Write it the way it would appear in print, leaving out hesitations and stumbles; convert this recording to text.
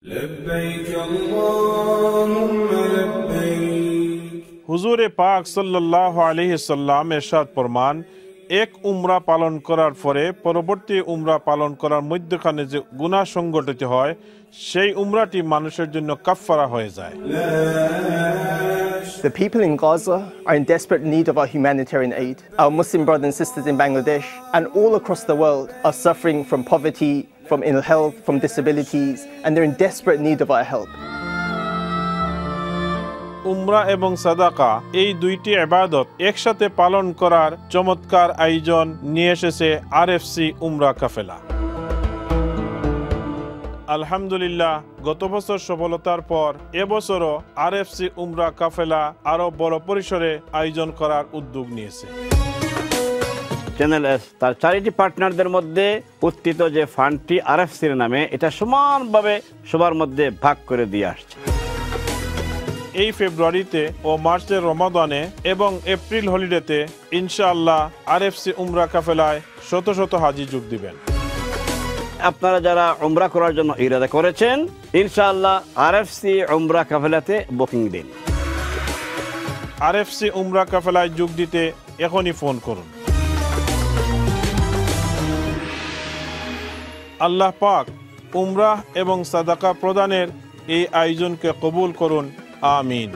لبيك اللهم لبيك। হুজুর পাক সাল্লাল্লাহু আলাইহি সাল্লাম ইরশাদ ফরমান, এক উমরা পালন করার পরে পরবর্তী উমরা পালন করার মধ্যখানে যে গুনাহ সংঘটিত হয় সেই উমরাটি মানুষের জন্য কাফফারা হয়ে যায়। The people in Gaza are in desperate need of our humanitarian aid. Our Muslim brothers and sisters in Bangladesh and all across the world are suffering from poverty, from ill health, from disabilities, and they're in desperate need of our help. উমরা এবং সাদাকা এই দুইটি ইবাদত একসাথে পালন করার চমৎকার আয়োজন নিয়ে এসেছে আরএফসি উমরা কাফেলা। আলহামদুলিল্লাহ, গত বছর সফলতার পর এবছরও আরএফসি উমরা কাফেলা আরো বড় পরিসরে আয়োজন করার উদ্যোগ নিয়েছে। চ্যানেল এস তার চ্যারিটি পার্টনারদের মধ্যে উত্থিত যে ফান্ডটি আরএফসির নামে, এটা সমানভাবে সবার মধ্যে ভাগ করে দিয়ে আসছে। এই ফেব্রুয়ারিতে ও মার্চের রমাদানে এবং এপ্রিল হলিডেতে ইনশাআল্লাহ আরএফসি উমরা কাফেলায় শত শত হাজি যোগ দিবেন। আপনারা যারা উমরা করার জন্য ইরাদা করেছেন, ইনশাআল্লাহ আরএফসি উমরা কাফেলাতে বুকিং দিন। আরএফসি উমরা কাফেলায় যোগ দিতে এখনই ফোন করুন। আল্লাহ পাক উমরাহ এবং সাদাকা প্রদানের এই আয়োজনকে কবুল করুন, আমিন।